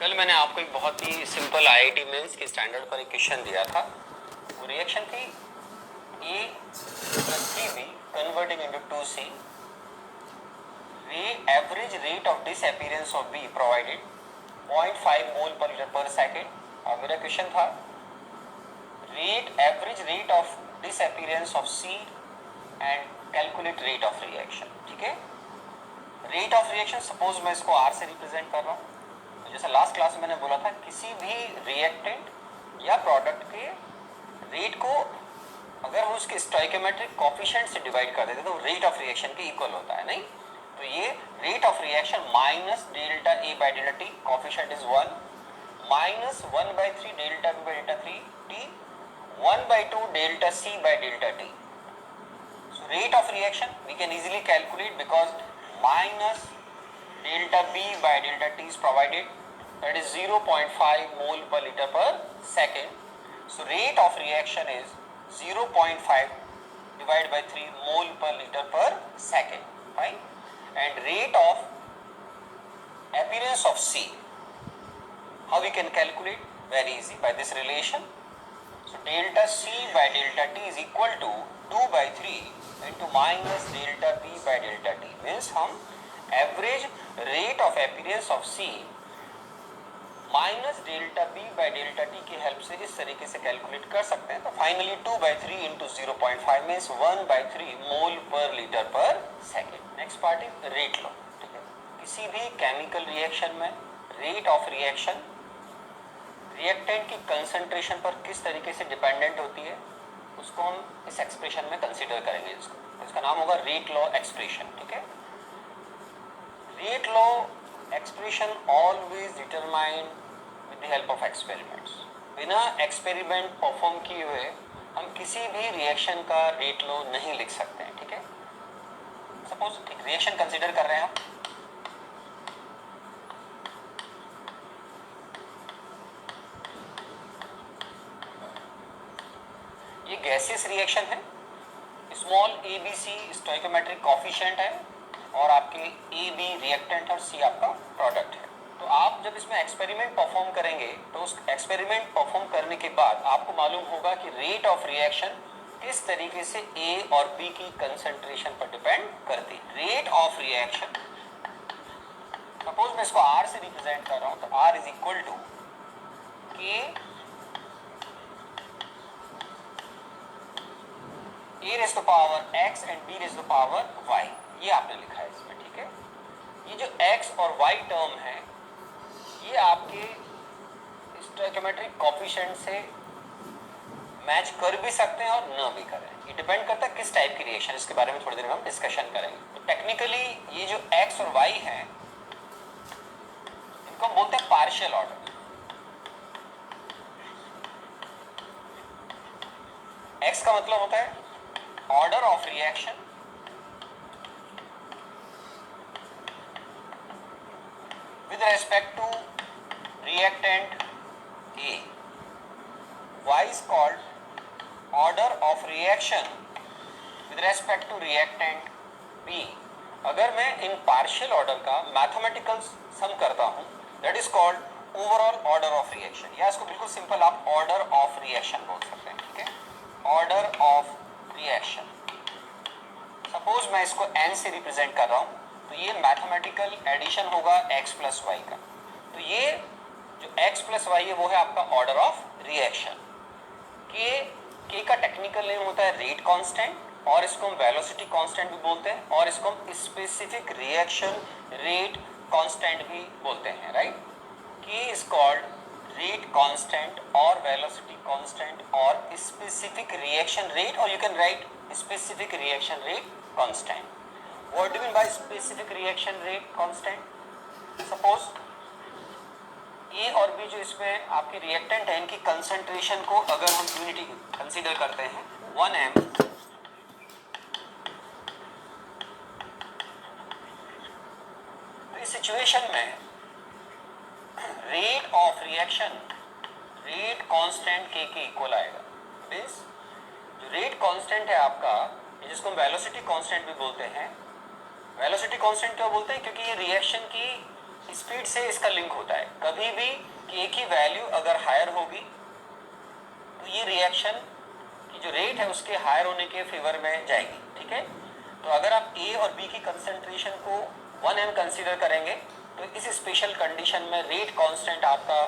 कल मैंने आपको एक बहुत ही सिंपल आईआईटी मेंस की स्टैंडर्ड पर एक क्वेश्चन दिया था। वो रिएक्शन थी A plus 3B converting into 2C. Average rate of disappearance of B provided 0.5 mole per liter per second. और मेरा क्वेश्चन था average rate of disappearance of C and calculate rate of reaction. ठीक है, rate of reaction suppose मैं इसको R से represent कर रहा हूँ। तो जैसे लास्ट क्लास में मैंने बोला था, किसी भी रिएक्टेंट या प्रोडक्ट के रेट को अगर हम उसके स्टोइकोमेट्रिक कोफिशिएंट से डिवाइड कर देते तो रेट ऑफ रिएक्शन के इक्वल होता है, नहीं? तो ये rate of reaction minus delta A by delta T, coefficient is 1, minus 1/3 delta B by delta 3 T, 1/2 delta C by delta T. So rate of reaction we can easily calculate because minus delta B by delta T is provided, that is 0.5 mole per liter per second. So rate of reaction is 0.5 divided by 3 mole per liter per second, right? And rate of appearance of C, how we can calculate? Very easy, by this relation. So delta C by delta T is equal to 2/3 into minus delta B by delta T. Means हम average rate of appearance of C minus delta B by delta T की help से इस तरीके से calculate कर सकते हैं. तो फाइनली 2/3 इंटू 0.5 मीन्स 1/3 मोल पर लीटर पर second. Next part is rate law. ठीक है, किसी भी केमिकल रिएक्शन में रेट ऑफ रिएक्शन रिएक्टेंट की कंसंट्रेशन पर किस तरीके से डिपेंडेंट होती है, उसको हम इस एक्सप्रेशन में कंसीडर करेंगे. इसका नाम होगा रेट लॉ एक्सप्रेशन. ठीक है, rate law expression always determine with the help of experiments. बिना एक्सपेरिमेंट परफॉर्म किए हुए हम किसी भी रिएक्शन का रेट लॉ नहीं लिख सकते हैं. ठीक है, सपोज एक रिएक्शन कंसीडर कर रहे हैं हम. ये गैसियस रिएक्शन है, small A B C stoichiometric coefficient है और आपके ए बी रिएक्टेंट और सी आपका प्रोडक्ट है. तो आप जब इसमें एक्सपेरिमेंट परफॉर्म करेंगे तो उस एक्सपेरिमेंट परफॉर्म करने के बाद आपको मालूम होगा कि रेट ऑफ रिएक्शन किस तरीके से ए और बी की कंसंट्रेशन पर डिपेंड करती है. रेट ऑफ रिएक्शन सपोज मैं इसको आर से रिप्रेजेंट कर रहा हूँ, तो आर इज इक्वल टू के a raised to power x and b raised to power y. ये आपने लिखा है इसमें. ठीक है, ये जो x और y टर्म है ये आपके स्टोइकोमेट्रिक कोफिशिएंट से मैच कर भी सकते हैं और न भी करें. ये डिपेंड करता है किस टाइप की रिएक्शन. इसके बारे में थोड़ी देर में हम डिस्कशन करेंगे. तो टेक्निकली ये जो x और y है इनको हम बोलते हैं पार्शियल ऑर्डर. x का मतलब होता है order of reaction with respect to reactant A. Y is called order of reaction with respect to reactant B. अगर मैं इन पार्शियल ऑर्डर का मैथमेटिकल सम करता हूँ that is called overall order of reaction. या इसको बिल्कुल सिंपल आप order of reaction बोल सकते हैं. ठीक है, order of रिएक्शन. सपोज मैं इसको n से रिप्रेजेंट कर रहा हूँ तो ये मैथमेटिकल एडिशन होगा x प्लस वाई का. तो ये जो x प्लस वाई है वो है आपका ऑर्डर ऑफ रिएक्शन. k का टेक्निकल नेम होता है रेट कांस्टेंट और इसको हम वेलोसिटी कांस्टेंट भी बोलते हैं और इसको हम स्पेसिफिक रिएक्शन रेट कांस्टेंट भी बोलते हैं. Right, k is called rate constant or velocity constant or specific reaction rate, or you can write specific reaction rate constant. What do you mean by specific reaction rate constant? Suppose A और B जो इसमें आपके reactant हैं इनकी concentration को अगर हम unity consider करते हैं 1m, तो इस सिचुएशन में rate of reaction rate constant के इक्वल आएगा. मींस जो रेट कांस्टेंट है आपका, जिसको हम वेलोसिटी कांस्टेंट भी बोलते हैं. वेलोसिटी कांस्टेंट क्यों बोलते हैं? क्योंकि ये रिएक्शन की स्पीड से इसका लिंक होता है। कभी भी K की वैल्यू अगर हायर होगी तो ये रिएक्शन की जो रेट है उसके हायर होने के फेवर में जाएगी, ठीक है। तो अगर आप A और B की कंसंट्रेशन को 1m कंसीडर करेंगे तो इस स्पेशल कंडीशन में रेट कांस्टेंट आपका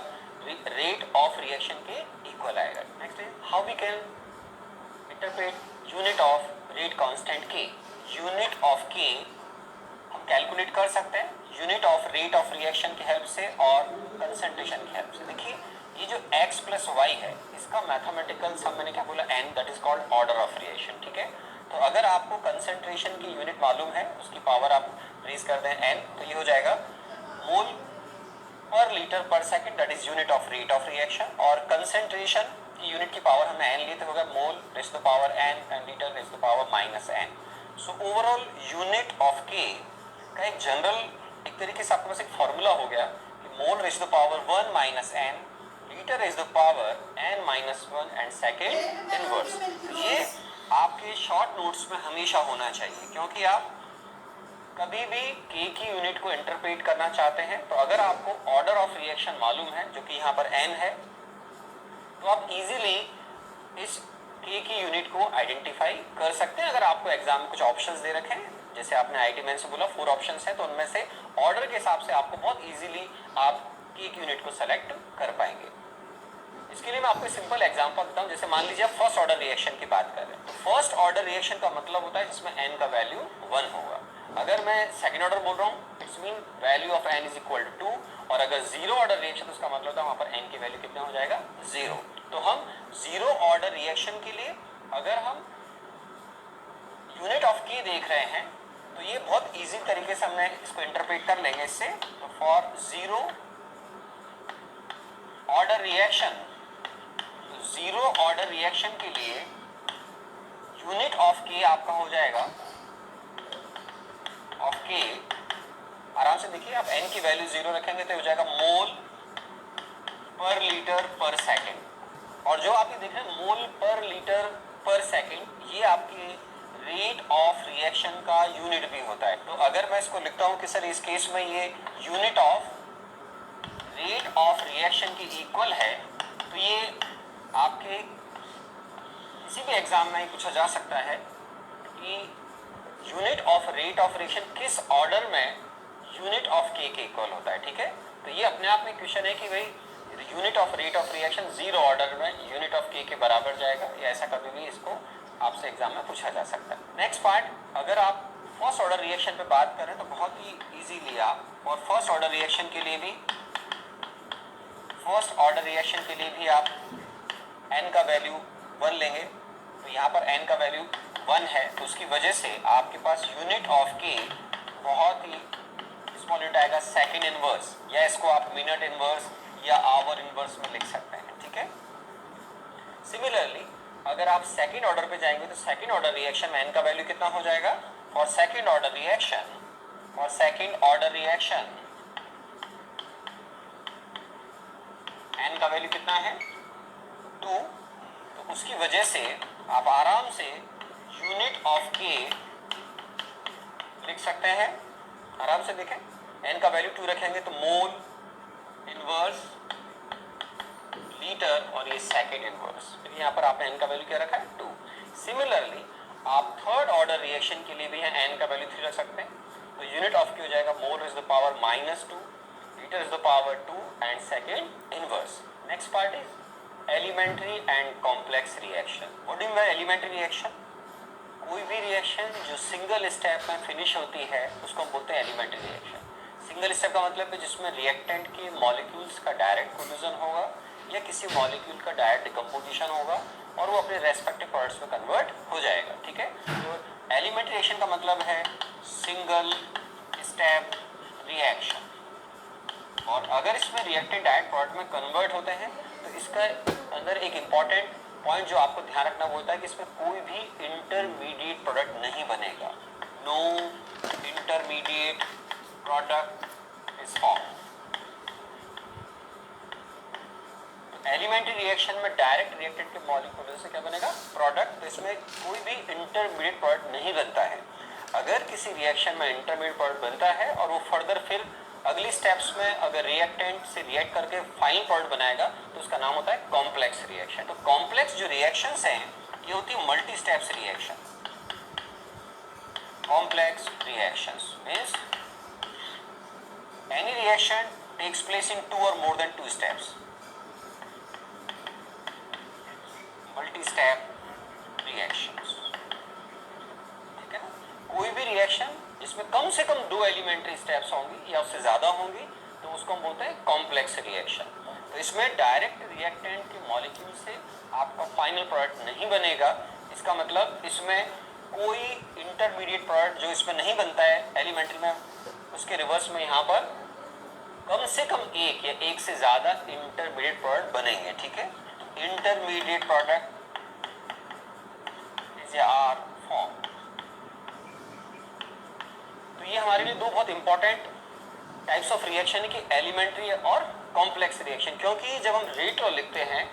रेट ऑफ रिएक्शन के इक्वल आएगा। Next is how we can interpret unit of rate constant K। Unit of K हम कैलकुलेट कर सकते हैं unit of rate of reaction की हेल्प से और कंसंट्रेशन की हेल्प से। देखिए ये जो x प्लस वाई है इसका मैथमेटिकल सम मैंने क्या बोला n, that is called order of reaction, ठीक है। तो अगर आपको कंसंट्रेशन की यूनिट मालूम है उसकी पावर आप रेज कर दें n, तो ये हो जाएगा मोल पर लीटर पर second, that is unit of rate of reaction. और कंसंट्रेशन की यूनिट की पावर हमने n ली तो होगा mole raise to power n and litre raise to power minus n। So overall unit of K का एक जनरल एक तरीके से आपके पास एक फॉर्मूला हो गया कि mole raise to power 1 minus n, litre raise to power n minus 1 and second inverse. ये आपके शॉर्ट नोट्स में हमेशा होना चाहिए क्योंकि आप कभी भी K की यूनिट को इंटरप्रेट करना चाहते हैं तो अगर आपको ऑर्डर ऑफ रिएक्शन मालूम है जो कि यहाँ पर n है तो आप इजीली इस K की यूनिट को आइडेंटिफाई कर सकते हैं। अगर आपको एग्जाम में कुछ ऑप्शंस दे रखे हैं जैसे आपने आईटी मैन से बोला 4 ऑप्शंस हैं तो उनमें से ऑर्डर के हिसाब से आपको बहुत इजीली आप K की यूनिट को सेलेक्ट कर पाएंगे। इसके लिए मैं आपको सिंपल एग्जांपल देता हूँ। जैसे मान लीजिए आप फर्स्ट ऑर्डर रिएक्शन की बात कर रहे हैं तो फर्स्ट ऑर्डर रिएक्शन का मतलब होता है जिसमें n का वैल्यू 1 होगा। अगर मैं सेकंड ऑर्डर बोल रहा हूँ it's mean value of n is equal to 2, और अगर जीरो ऑर्डर रिएक्शन तो उसका मतलब होता है वहाँ पर n की वैल्यू कितना हो जाएगा 0। तो हम जीरो ऑर्डर रिएक्शन के लिए अगर हम यूनिट ऑफ K देख रहे हैं तो ये बहुत इजी तरीके से हमने इसको इंटरप्रेट कर लेंगे इससे। तो for zero order reaction, zero order reaction के लिए यूनिट ऑफ K आपका हो जाएगा ऑफ K, आराम से देखिए आप n की वैल्यू 0 रखेंगे तो हो जाएगा मोल पर लीटर पर सेकंड। और जो आप ये देख रहे हैं मोल पर लीटर पर सेकंड ये आपके रेट ऑफ रिएक्शन का यूनिट भी होता है। तो अगर मैं इसको लिखता हूँ कि सर इस केस में ये unit of rate of reaction के इक्वल है तो ये आपके किसी भी एग्जाम में पूछा जा सकता है कि unit of rate of reaction किस ऑर्डर में यूनिट ऑफ K के इक्वल होता है, ठीक है। तो ये अपने आप में क्वेश्चन है कि भाई unit of rate of reaction zero order में यूनिट ऑफ K के बराबर जाएगा या ऐसा कभी भी इसको आपसे एग्जाम में पूछा जा सकता है। नेक्स्ट पार्ट, अगर आप फर्स्ट ऑर्डर रिएक्शन पे बात करें तो बहुत ही इजीली आप और फर्स्ट ऑर्डर रिएक्शन के लिए भी आप n का वैल्यू 1 लेंगे। तो यहाँ पर n का वैल्यू 1 है तो उसकी वजह से आपके पास यूनिट ऑफ K बहुत ही स्मॉल यूनिट आएगा सेकंड इनवर्स, या इसको आप मिनट इनवर्स या आवर इनवर्स में लिख सकते हैं, ठीक है। सिमिलरली अगर आप सेकंड ऑर्डर पे जाएंगे तो सेकंड ऑर्डर रिएक्शन में n का वैल्यू कितना हो जाएगा for second order reaction n का वैल्यू कितना है 2। तो उसकी वजह से आप आराम से यूनिट ऑफ K लिख सकते हैं। आराम से देखें n का वैल्यू 2 रखेंगे तो मोल इनवर्स लीटर और ये सेकंड इनवर्स, फिर यहाँ पर आपने n का वैल्यू क्या रखा है 2। सिमिलरली आप थर्ड ऑर्डर रिएक्शन के लिए भी यहाँ n का वैल्यू 3 रख सकते हैं। तो यूनिट ऑफ Q हो जाएगा mole is the power -2, litre is the power 2 and second inverse. Next part is elementary and complex reaction. What do you mean by elementary reaction? कोई भी रिएक्शन जो सिंगल स्टेप में finish होती है उसको हम बोलते हैं एलिमेंट्री रिएक्शन। सिंगल स्टेप का मतलब है जिसमें रिएक्टेंट के मॉलिक्यूल्स का डायरेक्ट कोलिजन होगा या किसी मॉलिक्यूल का डायरेक्ट डिकम्पोजिशन होगा और वो अपने रेस्पेक्टिव प्रोडक्ट्स में कन्वर्ट हो जाएगा, ठीक है। तो एलिमेंट्री रिएक्शन का मतलब है सिंगल स्टेप रिएक्शन, और अगर इसमें रिएक्टेंट डायरेक्ट प्रोडक्ट में कन्वर्ट होते हैं तो इसका अंदर एक इम्पॉर्टेंट पॉइंट जो आपको ध्यान रखना होता है कि इसमें कोई भी इंटरमीडिएट प्रोडक्ट नहीं बनेगा। No intermediate product is form. Elementary reaction में डायरेक्ट रिएक्टेंट के मॉलिक्यूल से क्या बनेगा प्रोडक्ट, तो इसमें कोई भी इंटरमीडिएट प्रोडक्ट नहीं बनता है। अगर किसी रिएक्शन में इंटरमीडिएट प्रोडक्ट बनता है और वो फर्दर फिर अगली स्टेप्स में अगर रिएक्टेंट से रिएक्ट करके फाइनल प्रोडक्ट बनाएगा तो उसका नाम होता है कॉम्प्लेक्स रिएक्शन। तो कॉम्प्लेक्स जो रिएक्शंस हैं ये होती है multi steps reaction. Complex reactions means any reaction takes place in 2 or more than 2 steps। Multi step reactions, ठीक है ना। कोई भी रिएक्शन जिसमें कम से कम 2 एलिमेंट्री स्टेप्स होंगी या उससे ज़्यादा होंगी तो उसको हम बोलते हैं कॉम्प्लेक्स रिएक्शन। तो इसमें डायरेक्ट रिएक्टेंट के मॉलिक्यूल से आपका फाइनल प्रोडक्ट नहीं बनेगा। इसका मतलब इसमें कोई इंटरमीडिएट प्रोडक्ट जो इसमें नहीं बनता है एलिमेंट्री में, उसके रिवर्स में यहाँ पर कम से कम एक या एक से ज़्यादा इंटरमीडिएट प्रोडक्ट बनेंगे, ठीक है। Intermediate product is are form. तो ये हमारे लिए दो बहुत इंपॉर्टेंट टाइप्स ऑफ रिएक्शन है कि एलिमेंट्री और कॉम्प्लेक्स रिएक्शन। क्योंकि जब हम रेट लॉ लिखते हैं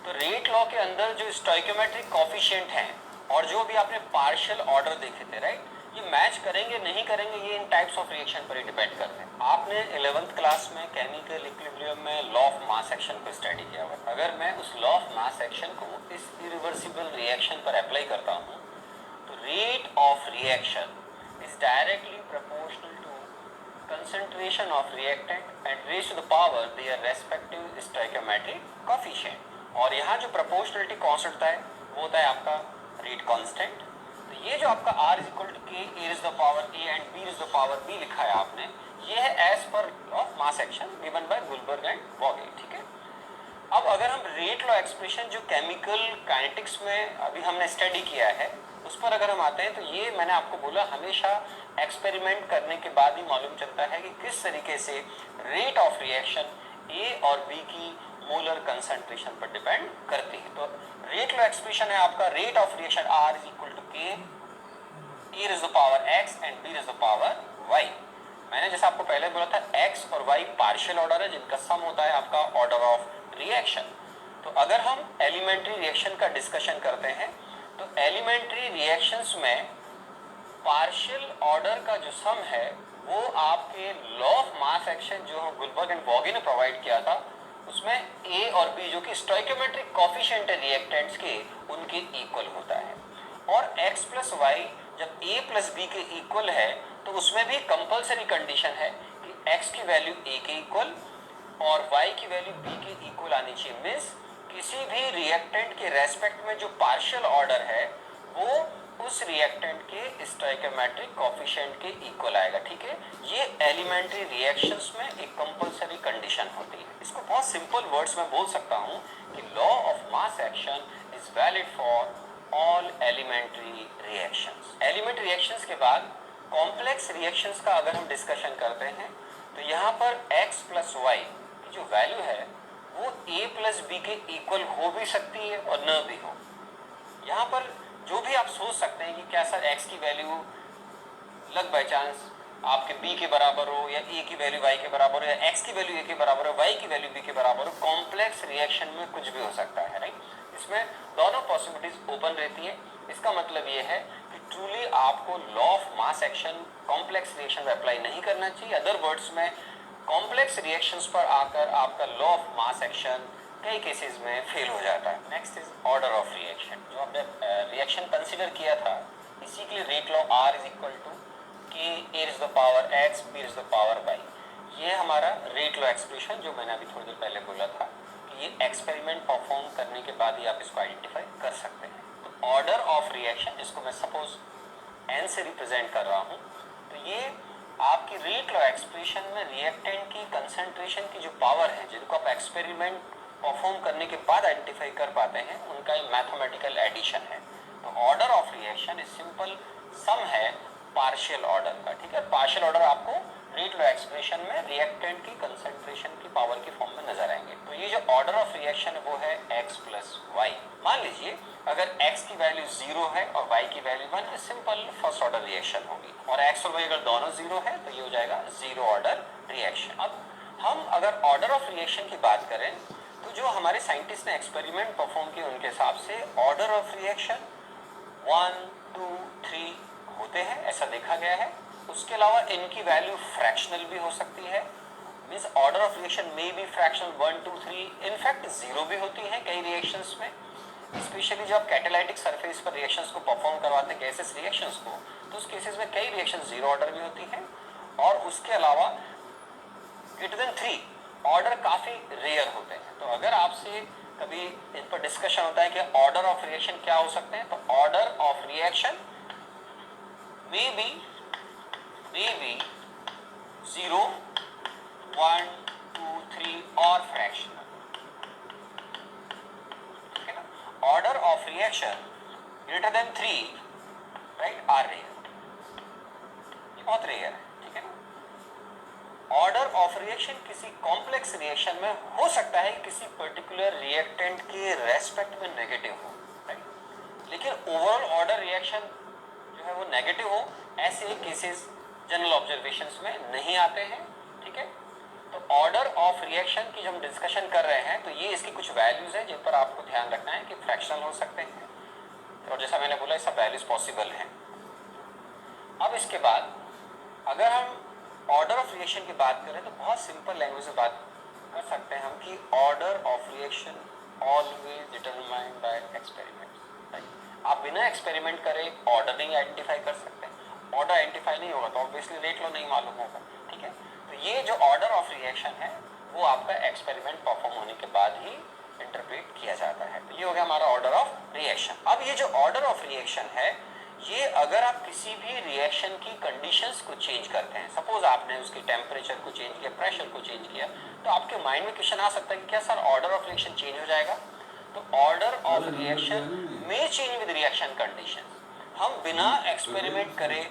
तो रेट लॉ के अंदर जो स्टोइकोमेट्रिक कोफिशिएंट हैं और जो भी आपने पार्शियल ऑर्डर देखे थे, राइट, ये मैच करेंगे नहीं करेंगे ये इन टाइप्स ऑफ रिएक्शन पर ही डिपेंड करते हैं। आपने 11th क्लास में केमिकल इक्विलिब्रियम में लॉ ऑफ मास एक्शन को स्टडी किया हुआ। अगर मैं उस लॉ ऑफ मास एक्शन को इस इरिवर्सिबल रिएक्शन पर अप्लाई करता हूँ तो rate of reaction is directly proportional to concentration of reactant and raised to the power their respective stoichiometric coefficient। और यहाँ जो proportionality constant होता है वो होता है आपका rate constant। तो ये जो आपका R is equal to K A raised to the power A and B raised to the power B लिखा है आपने, ये है as per law of mass action given by Guilbert and Vogel, ठीक है। अब अगर हम रेट लॉ एक्सप्रेशन जो केमिकल काइनेटिक्स में अभी हमने स्टडी किया है उस पर अगर हम आते हैं तो ये मैंने आपको बोला हमेशा एक्सपेरिमेंट करने के बाद ही मालूम चलता है कि किस तरीके से रेट ऑफ रिएक्शन ए और बी की मोलर कंसंट्रेशन पर डिपेंड करती है। तो रेट लॉ एक्सप्रेशन है आपका rate of reaction R is equal to K A raise the power X and B raise the power Y. मैंने जैसा आपको पहले बोला था एक्स और वाई पार्शियल ऑर्डर है जिनका सम होता है आपका ऑर्डर ऑफ रिएक्शन। तो अगर हम एलिमेंट्री रिएक्शन का डिस्कशन करते हैं तो एलिमेंट्री रिएक्शंस में पार्शियल ऑर्डर का जो सम है वो आपके लॉ ऑफ मास एक्शन जो गुलबर्ग एंड वॉगी ने प्रोवाइड किया था उसमें ए और बी जो कि स्टोइकोमेट्रिक कोफिशिएंट है रिएक्टेंट्स के उनके इक्वल होता है। और x प्लस वाई जब a प्लस बी के इक्वल है तो उसमें भी कंपलसरी कंडीशन है कि x की वैल्यू a के इक्वल और y की वैल्यू b के इक्वल आनी चाहिए। मीन्स किसी भी रिएक्टेंट के रेस्पेक्ट में जो पार्शियल ऑर्डर है वो उस रिएक्टेंट के स्टोइकोमेट्रिक कोफिशिएंट के इक्वल आएगा, ठीक है। ये एलिमेंट्री रिएक्शंस में एक कंपलसरी कंडीशन होती है। इसको बहुत सिंपल वर्ड्स में बोल सकता हूँ कि law of mass action is valid for all elementary reactions. Elementary reactions के बाद कॉम्प्लेक्स रिएक्शंस का अगर हम डिस्कशन करते हैं तो यहाँ पर x प्लस वाई की जो वैल्यू है वो a प्लस बी के इक्वल हो भी सकती है और न भी हो। यहाँ पर जो भी आप सोच सकते हैं कि क्या सर x की वैल्यू लग बाई चांस आपके b के बराबर हो या a की वैल्यू y के बराबर हो या x की वैल्यू a के बराबर हो y की वैल्यू b के बराबर हो। कॉम्प्लेक्स रिएक्शन में कुछ भी हो सकता है, राइट। इसमें दोनों पॉसिबिलिटीज ओपन रहती है। इसका मतलब ये है कि ट्रूली आपको law of mass action complex reaction में अप्लाई नहीं करना चाहिए। अदर वर्ड्स में कॉम्प्लेक्स रिएक्शंस पर आकर आपका लॉ ऑफ मास एक्शन कई केसेस में फेल हो जाता है। Next is order of reaction. जो हमने रिएक्शन कंसीडर किया था इसी के लिए rate law R is equal to K A is the power X B is the power Y. ये हमारा रेट लॉ एक्सप्रेशन जो मैंने अभी थोड़ी देर पहले बोला था कि ये एक्सपेरिमेंट परफॉर्म करने के बाद ही आप इसको आइडेंटिफाई कर सकते हैं। तो ऑर्डर ऑफ रिएक्शन जिसको मैं सपोज एन से रिप्रेजेंट कर रहा हूँ तो ये आपकी रेट लॉ एक्सप्रेशन में रिएक्टेंट की कंसंट्रेशन की जो पावर है जिनको आप एक्सपेरिमेंट परफॉर्म करने के बाद आइडेंटिफाई कर पाते हैं उनका ये मैथमेटिकल एडिशन है। तो order of reaction is simple सम है पार्शियल ऑर्डर का, ठीक है। पार्शियल ऑर्डर आपको रेट लॉ एक्सप्रेशन में रिएक्टेंट की कंसंट्रेशन की पावर के फॉर्म में नजर आएंगे। तो ये जो ऑर्डर ऑफ रिएक्शन है वो है x प्लस वाई। मान लीजिए अगर x की वैल्यू 0 है और y की वैल्यू 1 है, सिंपल फर्स्ट ऑर्डर रिएक्शन होगी। और x और y अगर दोनों 0 है तो ये हो जाएगा 0 ऑर्डर रिएक्शन। अब हम अगर ऑर्डर ऑफ रिएक्शन की बात करें तो जो हमारे साइंटिस्ट ने एक्सपेरिमेंट परफॉर्म किए उनके हिसाब से ऑर्डर ऑफ रिएक्शन 1 2 3 होते हैं, ऐसा देखा गया है। उसके अलावा इनकी वैल्यू फ्रैक्शनल भी हो सकती है means order of reaction may B fractional 1 2 3, in fact 0 भी होती है कई रिएक्शंस में, स्पेशली जब कैटालाइटिक सरफेस पर रिएक्शंस को परफॉर्म करवाते हैं गैसेस रिएक्शंस को, तो उस केसेस में कई रिएक्शन 0 ऑर्डर भी होती हैं। और उसके अलावा ग्रेटर देन 3 ऑर्डर काफ़ी रेयर होते हैं। तो अगर आपसे कभी इन पर डिस्कशन होता है कि ऑर्डर ऑफ रिएक्शन क्या हो सकते हैं, तो order of reaction may be 0 1 2 3 और फ्रैक्शनल, ठीक है ना। Order of reaction greater than 3 right are rare, ये बहुत रेयर है, ठीक है ना। ऑर्डर ऑफ रिएक्शन किसी कॉम्प्लेक्स रिएक्शन में हो सकता है किसी पर्टिकुलर रिएक्टेंट के रेस्पेक्ट में नेगेटिव हो, राइट, लेकिन ओवरऑल ऑर्डर रिएक्शन जो है वो नेगेटिव हो, ऐसे केसेस जनरल ऑब्जर्वेशंस में नहीं आते हैं, ठीक है। तो ऑर्डर ऑफ रिएक्शन की जब हम डिस्कशन कर रहे हैं तो ये इसकी कुछ वैल्यूज हैं जिन पर आपको ध्यान रखना है कि फ्रैक्शनल हो सकते हैं, और जैसा मैंने बोला सब वैल्यूज पॉसिबल हैं। अब इसके बाद अगर हम ऑर्डर ऑफ रिएक्शन की बात करें तो बहुत सिंपल लैंग्वेज में बात कर सकते हैं हम कि order of reaction always determined by experiment, right. आप बिना एक्सपेरिमेंट करे ऑर्डर नहीं आइडेंटिफाई कर सकते, ऑर्डर आइडेंटिफाई नहीं होगा तो ऑब्वियसली रेट लो नहीं मालूम होगा, ठीक है। तो ये जो ऑर्डर ऑफ रिएक्शन है वो आपका एक्सपेरिमेंट परफॉर्म होने के बाद ही इंटरप्रेट किया जाता है। तो ये हो गया हमारा ऑर्डर ऑफ रिएक्शन। अब ये जो ऑर्डर ऑफ रिएक्शन है ये अगर आप किसी भी रिएक्शन की कंडीशंस को चेंज करते हैं, सपोज आपने उसकी टेम्परेचर को चेंज किया, प्रेशर को चेंज किया, तो आपके माइंड में क्वेश्चन आ सकता है कि क्या sir order of reaction change हो जाएगा? तो ऑर्डर ऑफ रिएक्शन में चेंज विद रिएक्शन कंडीशन, हम बिना एक्सपेरिमेंट करे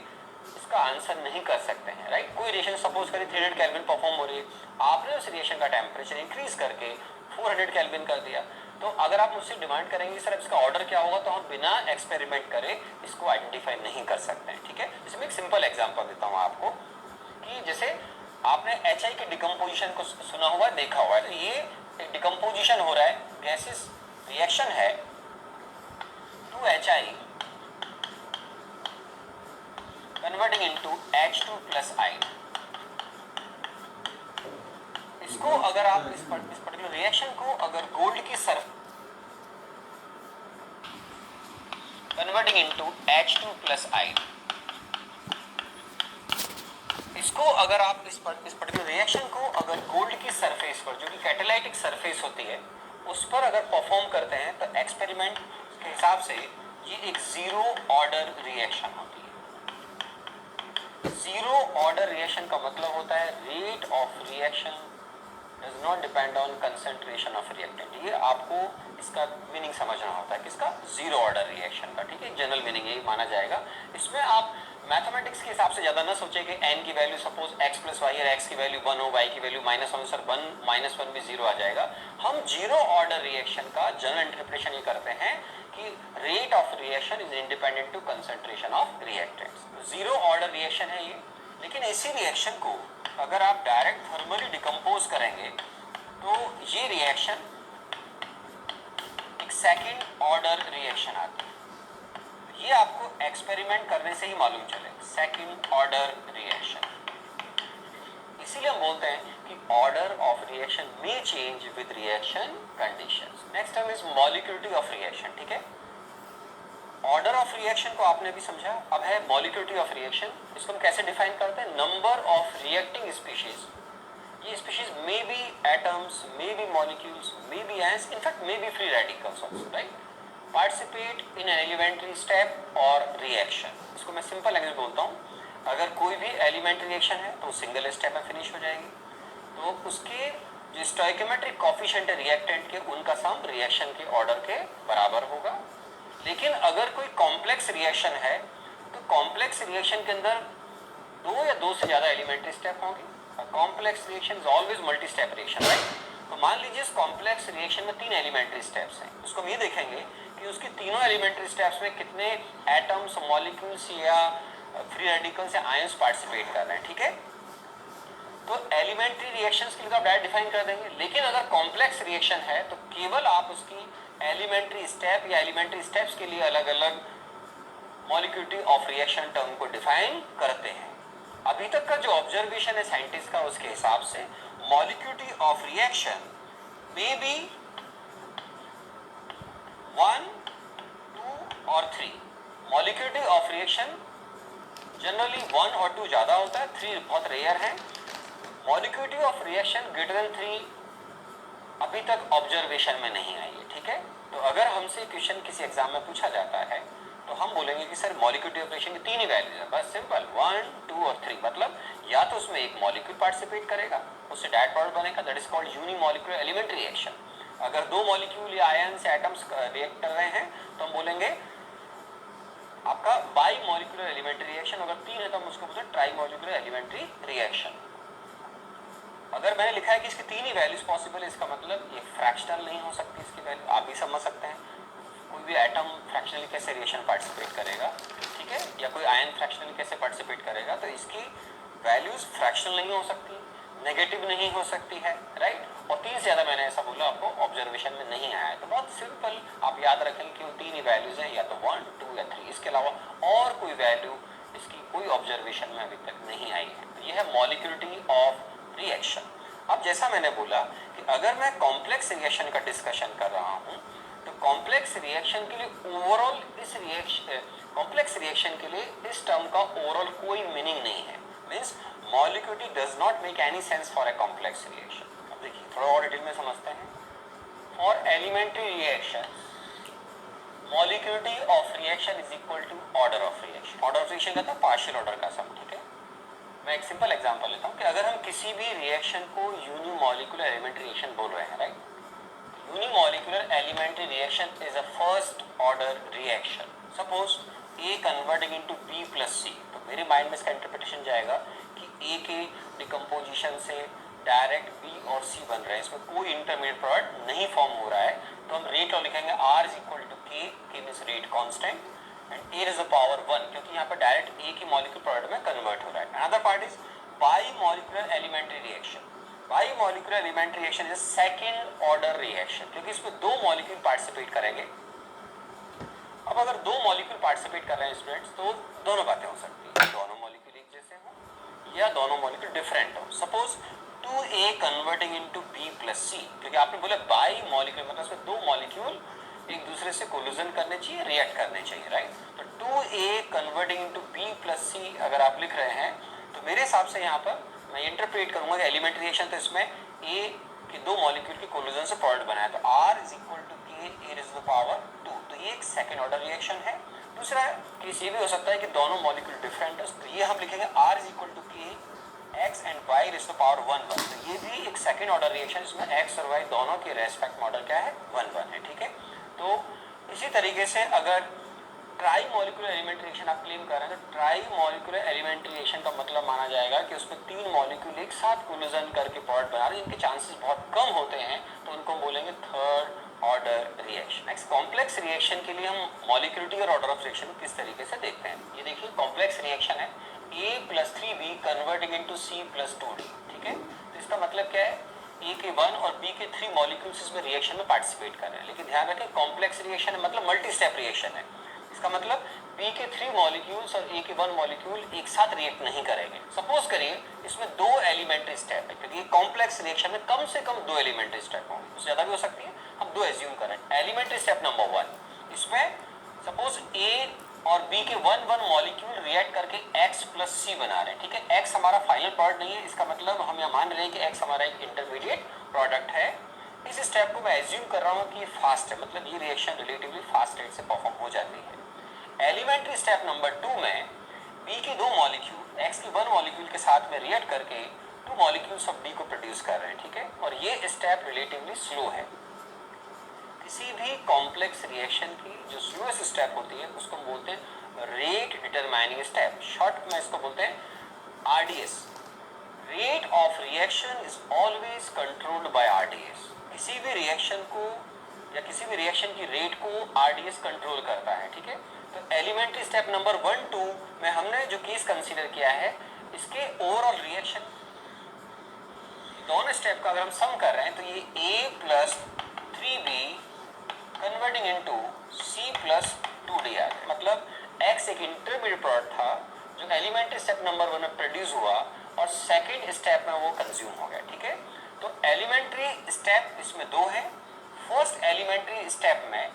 इसका आंसर नहीं कर सकते हैं, राइट। कोई रिएक्शन सपोज करें 300 केल्विन परफॉर्म हो रही है, आपने उस रिएक्शन का टेम्परेचर इंक्रीज करके 400 केल्विन कर दिया, तो अगर आप मुझसे डिमांड करेंगे सर इसका ऑर्डर क्या होगा, तो हम बिना एक्सपेरिमेंट करे इसको आइडेंटिफाई नहीं कर सकते हैं, ठीक है। इसमें एक सिंपल एग्जांपल देता हूँ आपको कि जैसे आपने HI के डिकम्पोजिशन को सुना हुआ है, देखा हुआ है, तो ये एक डिकम्पोजिशन हो रहा है, गैसेस रिएक्शन है 2HI converting into H2 plus I। इसको अगर आप इस पर्टिकुलर रिएक्शन को अगर गोल्ड की surface converting into H2 plus I, इसको अगर आप इस पर्टिकुलर रिएक्शन को अगर गोल्ड की सरफेस पर जो कि कैटालाइटिक सरफेस होती है उस पर अगर परफॉर्म करते हैं तो एक्सपेरिमेंट के हिसाब से ये एक जीरो ऑर्डर रिएक्शन होती है। जीरो ऑर्डर रिएक्शन का मतलब होता है rate of reaction does not depend on concentration of reactant. ये आपको इसका मीनिंग समझना होता है किसका, जीरो ऑर्डर रिएक्शन का, ठीक है। जनरल मीनिंग यही माना जाएगा। इसमें आप मैथमेटिक्स के हिसाब से ज़्यादा ना सोचें कि n की value suppose x plus Y और x की वैल्यू 1 हो, y की वैल्यू -1 सर 1 -1 भी 0 आ जाएगा। हम जीरो ऑर्डर रिएक्शन का जनरल इंटरप्रिटेशन ये करते हैं कि rate of reaction is independent to concentration of reactants. Zero order reaction है ये, लेकिन इसी रिएक्शन को अगर आप डायरेक्ट थर्मली डिकम्पोज करेंगे तो ये रिएक्शन एक सेकेंड ऑर्डर रिएक्शन आती है। ये आपको एक्सपेरिमेंट करने से ही मालूम चले, सेकंड ऑर्डर रिएक्शन। इसीलिए हम बोलते हैं कि ऑर्डर ऑफ रिएक्शन में change with reaction conditions. Next term is molecularity of reaction, ठीक है। ऑर्डर ऑफ रिएक्शन को आपने भी समझा, अब है मॉलिक्यूलिटी ऑफ रिएक्शन। इसको हम कैसे डिफाइन करते हैं, नंबर ऑफ रिएक्टिंग स्पीशीज। ये species may be atoms, may be molecules, may be ions, in fact may be free radicals also, right, participate in an elementary step और रिएक्शन। इसको मैं सिंपल लैंग्वेज बोलता हूँ, अगर कोई भी एलिमेंट्री रिएक्शन है तो सिंगल स्टेप में फिनिश हो जाएगी, तो उसके जो स्टोइकोमेट्रिक कोफिशिएंट है रिएक्टेंट के उनका सम रिएक्शन के ऑर्डर के बराबर होगा। लेकिन अगर कोई कॉम्प्लेक्स रिएक्शन है तो कॉम्प्लेक्स रिएक्शन के अंदर 2 या 2 से ज़्यादा एलिमेंट्री स्टेप होंगे। Complex reaction is always multi step reaction, right. तो मान लीजिए इस कॉम्प्लेक्स रिएक्शन में 3 एलिमेंट्री स्टेप्स हैं, उसको हम ये देखेंगे कि उसके तीनों एलिमेंट्री स्टेप्स में कितने एटम्स, मॉलिक्यूल्स या फ्री रेडिकल्स या आयंस पार्टिसिपेट कर रहे हैं, ठीक है। तो एलिमेंट्री रिएक्शंस के लिए तो आप डायरेक्ट डिफाइन कर देंगे, लेकिन अगर कॉम्प्लेक्स रिएक्शन है तो केवल आप उसकी एलिमेंट्री स्टेप या एलिमेंट्री स्टेप्स के लिए अलग अलग मॉलिक्यूलिटी ऑफ रिएक्शन टर्म को डिफाइन करते हैं। अभी तक का जो ऑब्जर्वेशन है साइंटिस्ट का उसके हिसाब से molecurity of reaction may be 1, 2 और 3. molecurity of reaction जनरली 1 और 2 ज़्यादा होता है, 3 बहुत रेयर है. molecurity of reaction greater than 3 अभी तक ऑब्जर्वेशन में नहीं आई है. ठीक है, तो अगर हमसे क्वेश्चन किसी एग्जाम में पूछा जाता है तो हम बोलेंगे कि सर मॉलिक्यूलर ऑपरेशन की 3 ही वैल्यूज है, बस सिंपल 1, 2 और 3. मतलब या तो उसमें एक मॉलिक्यूल पार्टिसिपेट करेगा, उससे डायरेक्ट प्रोडक्ट बनेगा, that is called unimolecular element reaction. अगर 2 मॉलिक्यूल या आयन्स या एटम्स रिएक्ट कर रहे हैं तो हम बोलेंगे आपका बाई मॉलिक्यूलर एलिमेंट्री रिएक्शन. अगर 3 है तो हम उसको बोलते हैं ट्राई मॉलिक्यूलर एलिमेंट्री रिएक्शन. अगर मैंने लिखा है कि इसकी 3 ही वैल्यूज पॉसिबल है, इसका मतलब ये फ्रैक्शनल नहीं हो सकती इसकी वैल्यू. आप भी समझ सकते हैं कोई भी एटम फ्रैक्शनली कैसे रिएक्शन पार्टिसिपेट करेगा, ठीक है, या कोई आयन फ्रैक्शनली कैसे पार्टिसिपेट करेगा, तो इसकी वैल्यूज फ्रैक्शनल नहीं हो सकती, नेगेटिव नहीं हो सकती है, राइट. और 3 से ज़्यादा मैंने ऐसा बोला आपको ऑब्जर्वेशन में नहीं आया है. तो बहुत सिंपल आप याद रखेंगे कि वो 3 ही वैल्यूज हैं, या तो 1, 2 या 3. इसके अलावा और कोई वैल्यू इसकी कोई ऑब्जर्वेशन में अभी तक नहीं आई है. तो यह है मॉलिक्यूलरिटी ऑफ रिएक्शन. अब जैसा मैंने बोला कि अगर मैं कॉम्प्लेक्स रिएक्शन का डिस्कशन कर रहा हूँ तो कॉम्प्लेक्स रिएक्शन के लिए ओवरऑल इस कॉम्प्लेक्स रिएक्शन के लिए इस टर्म का ओवरऑल कोई मीनिंग नहीं है. Means molecularity does not make any sense for a complex reaction. अब देखिए थोड़ा और डिटेल में समझते हैं. For elementary reaction molecularity of reaction is equal to order of reaction. Order of reaction का था पार्शियल ऑर्डर का सम. ठीक है, मैं एक सिंपल एग्जांपल लेता हूँ कि अगर हम किसी भी रिएक्शन को यूनिमॉलिक्यूलर एलिमेंट्री रिएक्शन बोल रहे हैं, right. Unimolecular elementary reaction is a first order reaction. Suppose A converting into B plus C, तो मेरे माइंड में इसका इंटरप्रिटेशन जाएगा कि ए के डिकम्पोजिशन से डायरेक्ट बी और सी बन रहे हैं, इसमें कोई इंटरमीडिएट प्रोडक्ट नहीं फॉर्म हो रहा है. तो हम रेट और लिखेंगे R is equal to K means rate constant and a is the power 1 क्योंकि यहाँ पर डायरेक्ट a की मॉलिक्यूल प्रोडक्ट में कन्वर्ट हो रहा है. Another part is bimolecular elementary reaction. Bimolecular elementary reaction is second order reaction क्योंकि इसमें 2 मॉलिक्यूल पार्टिसिपेट करेंगे. अब अगर 2 मॉलिक्यूल पार्टिसिपेट कर रहे हैं स्टूडेंट्स तो दोनों बातें हो सकती है, दोनों मॉलिक्यूल एक जैसे हो या दोनों मॉलिक्यूल डिफरेंट हो. Suppose 2a converting into b plus c, क्योंकि आपने बोला बाई मॉलिक्यूल मतलब इसमें 2 मॉलिक्यूल एक दूसरे से कोलिजन करने चाहिए, रिएक्ट करने चाहिए, राइट. तो 2a converting into b plus c अगर आप लिख रहे हैं तो मेरे हिसाब से यहाँ पर मैं इंटरप्रेट करूंगा कि एलिमेंट्री रिएक्शन तो इसमें a के 2 मॉलिक्यूल के कोलिजन से प्रोडक्ट बनाया, तो r is equal to k a is the power 2. तो ये एक सेकंड ऑर्डर रिएक्शन है. दूसरा केस ये भी हो सकता है कि दोनों मॉलिक्यूल डिफरेंट है, तो ये हम लिखेंगे r is equal to k x and y is the power 1 1. तो ये भी एक सेकंड ऑर्डर रिएक्शन, इसमें x और y दोनों के रेस्पेक्ट मॉडल क्या है 1 1 है. ठीक है, तो इसी तरीके से अगर ट्राई मॉलिक्यूलर एलिमेंट्री रिएक्शन आप क्लेम कर रहे हैं तो ट्राई मॉलिक्यूलर एलिमेंट्री रिएक्शन का मतलब माना जाएगा कि उसमें 3 मॉलिक्यूल एक साथ कोलिजन करके प्रोडक्ट बना रहे हैं, इनके चांसेस बहुत कम होते हैं, तो उनको बोलेंगे third order reaction. Next complex reaction के लिए हम मॉलिक्यूलरिटी और ऑर्डर ऑफ रिएक्शन किस तरीके से देखते हैं. ये देखिए कॉम्प्लेक्स रिएक्शन है a plus 3b converting into c plus 2d. ठीक है, तो इसका मतलब क्या है, ए के 1 और बी के 3 मॉलिक्यूल्स इसमें रिएक्शन में पार्टिसिपेट कर रहे हैं. लेकिन ध्यान रखें कॉम्प्लेक्स रिएक्शन है मतलब मल्टी स्टेप रिएक्शन है. इसका मतलब बी के 3 मॉलिक्यूल्स और ए के 1 मॉलिक्यूल एक साथ रिएक्ट नहीं करेंगे. सपोज करिए इसमें 2 एलिमेंट्री स्टेप है क्योंकि कॉम्प्लेक्स रिएक्शन में कम से कम 2 एलिमेंट्री स्टेप होंगे, उससे ज़्यादा भी हो सकती है, हम 2 एज्यूम करें. एलिमेंट्री स्टेप नंबर 1, इसमें सपोज ए और बी के 1 1 मॉलिक्यूल रिएक्ट करके x प्लस सी बना रहे हैं. ठीक है, x हमारा फाइनल प्रोडक्ट नहीं है, इसका मतलब हम यहाँ मान रहे हैं कि x हमारा एक इंटरमीडिएट प्रोडक्ट है. इस स्टेप को मैं एज्यूम कर रहा हूँ कि ये फास्ट है, मतलब ये रिएक्शन रिलेटिवली फास्ट रेट से परफॉर्म हो जाती है. एलिमेंट्री स्टेप नंबर 2 में b के 2 मॉलिक्यूल x के 1 मॉलिक्यूल के साथ में रिएक्ट करके 2 मॉलिक्यूल्स ऑफ d को प्रोड्यूस कर रहे हैं. ठीक है, और ये स्टेप रिलेटिवली स्लो है. किसी भी कॉम्प्लेक्स रिएक्शन की जो स्लोएस्ट स्टेप होती है उसको हम बोलते हैं रेट डिटरमाइनिंग स्टेप. शॉर्ट में इसको बोलते हैं RDS. Rate of reaction is always controlled by RDS. किसी भी रिएक्शन को या किसी भी रिएक्शन की रेट को RDS कंट्रोल करता है. ठीक है, तो एलिमेंट्री स्टेप नंबर 1 2 में हमने जो केस कंसीडर किया है इसके ओवरऑल रिएक्शन दोनों स्टेप का अगर हम सम कर रहे हैं तो ये a plus 3b converting into c plus 2d आ गया. मतलब x एक इंटरमीडिएट प्रोडक्ट था जो एलिमेंट्री स्टेप नंबर 1 में प्रोड्यूस हुआ और सेकेंड स्टेप में वो कंज्यूम हो गया, ठीक है। तो एलिमेंट्री स्टेप इसमें दो है। फर्स्ट एलिमेंट्री स्टेप में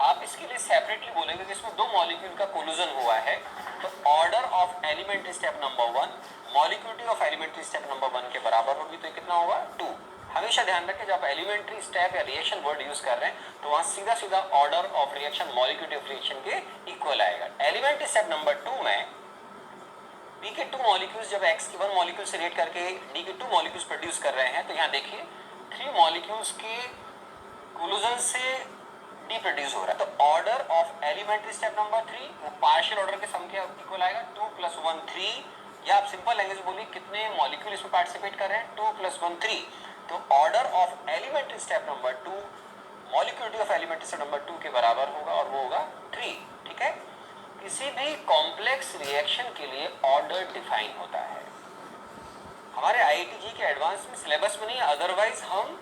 आप इसके लिए सेपरेटली बोलेंगे कि इसमें दो मॉलिक्यूल का कोलिजन हुआ है, तो order of elementary step number 1 molecularity of elementary step number 1 के बराबर होगी, तो कितना होगा 2। हमेशा ध्यान रखें जब एलिमेंट्री स्टेप या रिएक्शन वर्ड यूज कर रहे हैं तो वहां सीधा सीधा order of reaction molecularity of reaction के इक्वल आएगा। एलिमेंट्री स्टेप नंबर 2 में बी के 2 मॉलिक्यूल्स जब एक्स के 1 मॉलिक्यूल से रिएक्ट करके डी के 2 मॉलिक्यूल्स प्रोड्यूस कर रहे हैं, तो यहाँ देखिए 3 मॉलिक्यूल्स के कोलिजन से डी प्रोड्यूस हो रहा है, तो order of elementary step number 3 वो पार्शियल ऑर्डर के सम के इक्वल आएगा, 2 + 1 3, या आप सिंपल लैंग्वेज बोलिए कितने मॉलिक्यूल इसमें पार्टिसिपेट कर रहे हैं, 2 + 1 3। तो order of elementary step number 2 molecularity of elementary step number 2 के बराबर होगा और वो होगा 3, ठीक है। किसी भी कॉम्प्लेक्स रिएक्शन के लिए ऑर्डर डिफाइन होता है। हमारे आईआईटी के एडवांस में सिलेबस में नहीं, अदरवाइज हम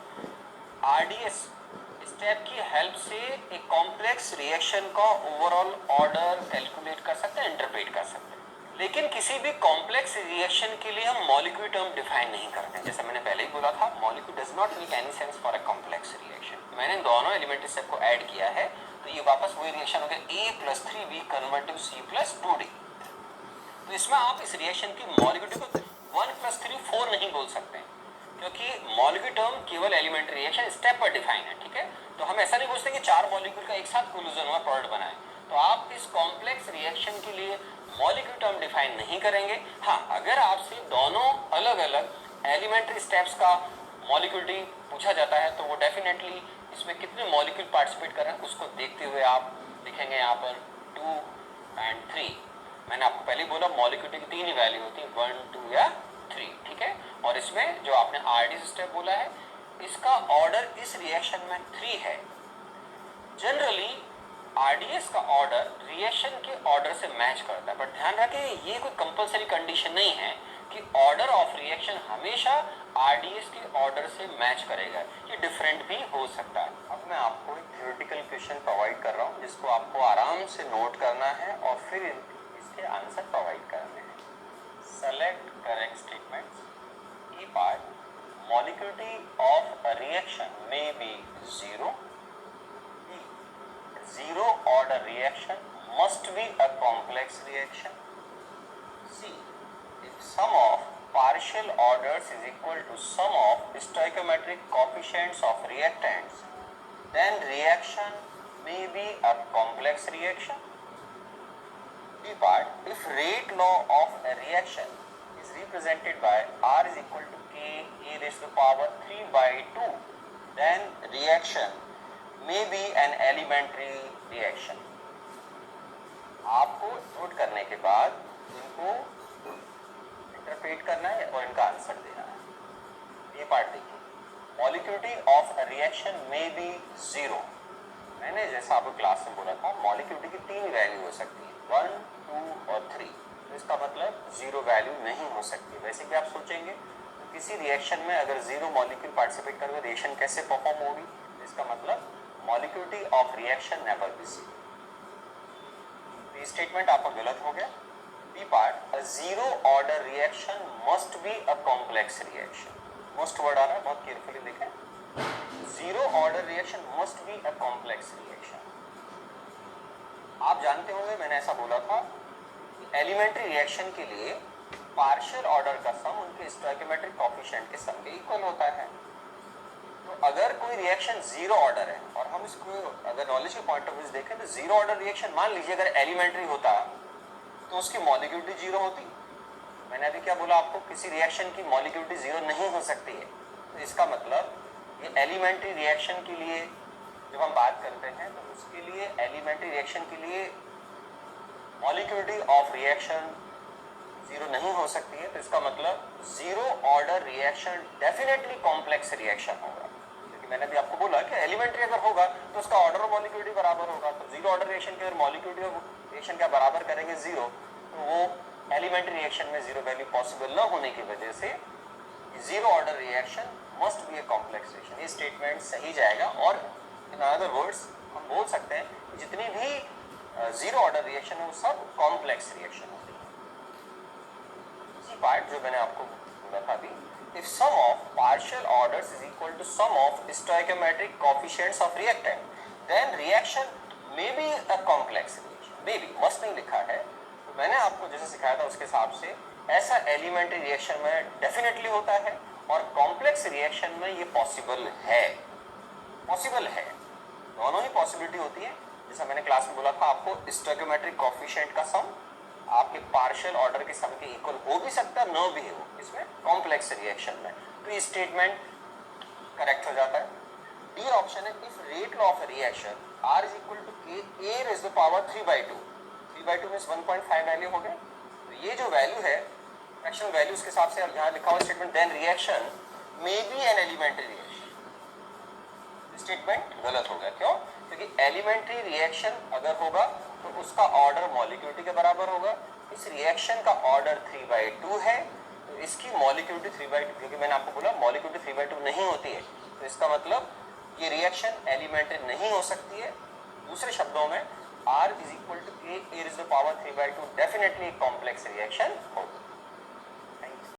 आरडीएस स्टेप की हेल्प से एक कॉम्प्लेक्स रिएक्शन का ओवरऑल ऑर्डर कैलकुलेट कर सकते हैं, इंटरप्रेट कर सकते हैं। लेकिन किसी भी कॉम्प्लेक्स रिएक्शन के लिए हम मॉलिक्यूल टर्म डिफाइन नहीं करते। जैसे मैंने पहले ही बोला था, molecule does not make any sense for a complex reaction. मैंने दोनों एलिमेंट्री स्टेप को ऐड किया है, तो ये वापस वही रिएक्शन हो गया A + 3B convert to C + 2D। तो इसमें आप इस रिएक्शन की मॉलिक्यूल को 1 + 3 4 नहीं बोल सकते, क्योंकि मॉलिक्यूल टर्म केवल एलिमेंट्री रिएक्शन स्टेप पर डिफाइन है, ठीक है। तो हम ऐसा नहीं बोलते कि 4 मॉलिक्यूल का एक साथ कोलिजन हुआ प्रोडक्ट बनाए। तो आप इस कॉम्प्लेक्स रिएक्शन के लिए मॉलिक्यूल टर्म डिफाइन नहीं करेंगे। हाँ, अगर आपसे दोनों अलग अलग एलिमेंट्री स्टेप्स का मॉलिक्यूलिटी पूछा जाता है तो वो डेफिनेटली इसमें कितने मॉलिक्यूल पार्टिसिपेट कर रहे हैं उसको देखते हुए आप लिखेंगे यहाँ पर 2 और 3। मैंने आपको पहले बोला मॉलिक्यूलिटी की 3 ही वैल्यू होती है, 1 2 या 3, ठीक है। और इसमें जो आपने आरडीएस स्टेप बोला है, इसका ऑर्डर इस रिएक्शन में 3 है। जनरली आरडीएस का ऑर्डर रिएक्शन के ऑर्डर से मैच करता है, बट ध्यान रखें ये कोई कंपलसरी कंडीशन नहीं है कि ऑर्डर ऑफ रिएक्शन हमेशा आरडीएस के ऑर्डर से मैच करेगा, ये डिफरेंट भी हो सकता है। अब मैं आपको एक थ्योरेटिकल क्वेश्चन प्रोवाइड कर रहा हूँ जिसको आपको आराम से नोट करना है और फिर इसके आंसर प्रोवाइड करने हैं। Select correct statements. E part, molecularity of a reaction may be 0। Zero order reaction must be a complex reaction. C. If sum of partial orders is equal to sum of stoichiometric coefficients of reactants, then reaction may be a complex reaction. B part, if rate law of a reaction is represented by R is equal to K A raised to the power 3/2, then reaction may be an elementary reaction. आपको note करने के बाद इनको interpret करना है और इनका answer देना है। ये पार्ट देखिए, molecularity of a reaction may be 0। मैंने जैसा आपको क्लास में बोला था, मॉलिक्यूलिटी की 3 वैल्यू हो सकती है, 1 2 और 3। तो इसका मतलब 0 वैल्यू नहीं हो सकती। वैसे भी आप सोचेंगे तो किसी रिएक्शन में अगर 0 मॉलिक्यूल पार्टिसिपेट करेंगे रिएक्शन कैसे परफॉर्म होगी, इसका मतलब molecularity of reaction never be 0। ये स्टेटमेंट आपका गलत हो गया। B part, a 0 order reaction must be a complex reaction. Must word आ रहा है, बहुत केयरफुली देखें। 0 order reaction must be a complex reaction. आप जानते होंगे मैंने ऐसा बोला था कि एलिमेंट्री रिएक्शन के लिए पार्शियल ऑर्डर का सम उनके स्टोइकियोमेट्रिक कोएफिशिएंट के सम के इक्वल होता है। तो अगर कोई रिएक्शन 0 ऑर्डर है और हम इसको अगर नॉलेज के पॉइंट ऑफ व्यू से देखें तो 0 ऑर्डर रिएक्शन, मान लीजिए अगर एलिमेंट्री होता तो उसकी मॉलिक्यूलिटी 0 होती। मैंने अभी क्या बोला आपको, किसी रिएक्शन की मॉलिक्यूलिटी 0 नहीं हो सकती है। तो इसका मतलब ये एलिमेंट्री रिएक्शन के लिए जब हम बात करते हैं तो उसके लिए एलिमेंट्री रिएक्शन के लिए मॉलिक्यूलिटी ऑफ रिएक्शन 0 नहीं हो सकती है। तो इसका मतलब 0 order reaction definitely complex reaction होगा, क्योंकि मैंने भी आपको बोला कि एलिमेंट्री अगर होगा तो उसका ऑर्डर और मॉलिक्यूलिटी बराबर होगा। तो 0 ऑर्डर रिएक्शन की अगर मॉलिक्यूलिटी और रिएक्शन का बराबर करेंगे 0, तो वो एलिमेंट्री रिएक्शन में 0 वैल्यू पॉसिबल न होने की वजह से 0 ऑर्डर रिएक्शन मस्ट बी ए कॉम्प्लेक्स रिएक्शन। ये स्टेटमेंट सही जाएगा। और इन अदर वर्ड्स हम बोल सकते हैं कि जितनी भी 0 ऑर्डर रिएक्शन है वो सब कॉम्प्लेक्स रिएक्शन होती है। पार्ट जो मैंने आपको बोला था अभी, if sum of partial orders is equal to sum of stoichiometric coefficients of reactant, then reaction may be a complex reaction. May be must नहीं लिखा है, तो मैंने आपको जैसे सिखाया था उसके हिसाब से ऐसा एलिमेंट्री रिएक्शन में डेफिनेटली होता है और कॉम्प्लेक्स रिएक्शन में ये पॉसिबल है, पॉसिबल है, दोनों ही पॉसिबिलिटी होती है। जैसा मैंने क्लास में बोला था आपको, स्टोइकोमेट्रिक कोएफिशिएंट का सम आपके पार्शियल ऑर्डर के सम के इक्वल हो भी सकता है, न भी हो, इसमें कॉम्प्लेक्स रिएक्शन में, तो ये स्टेटमेंट करेक्ट हो जाता है। डी ऑप्शन है, if rate law of reaction R is equal to K A raise the power 3/2, 3/2 means 1.5 value हो गए, तो ये जो वैल्यू है फ्रैक्शनल वैल्यू, उसके हिसाब से अब यहाँ लिखा हुआ statement then reaction may be an elementary reaction, statement गलत हो गया। क्यों? क्योंकि एलिमेंट्री रिएक्शन अगर होगा तो उसका ऑर्डर मॉलिक्यूलिटी के बराबर होगा, इस रिएक्शन का ऑर्डर 3/2 है, तो इसकी मॉलिक्यूलिटी 3/2, क्योंकि मैंने आपको बोला मॉलिक्यूलिटी 3/2 नहीं होती है, तो इसका मतलब ये रिएक्शन एलिमेंट्री नहीं हो सकती है। दूसरे शब्दों में R is equal to K A raise the power 3/2 definitely complex reaction होगी।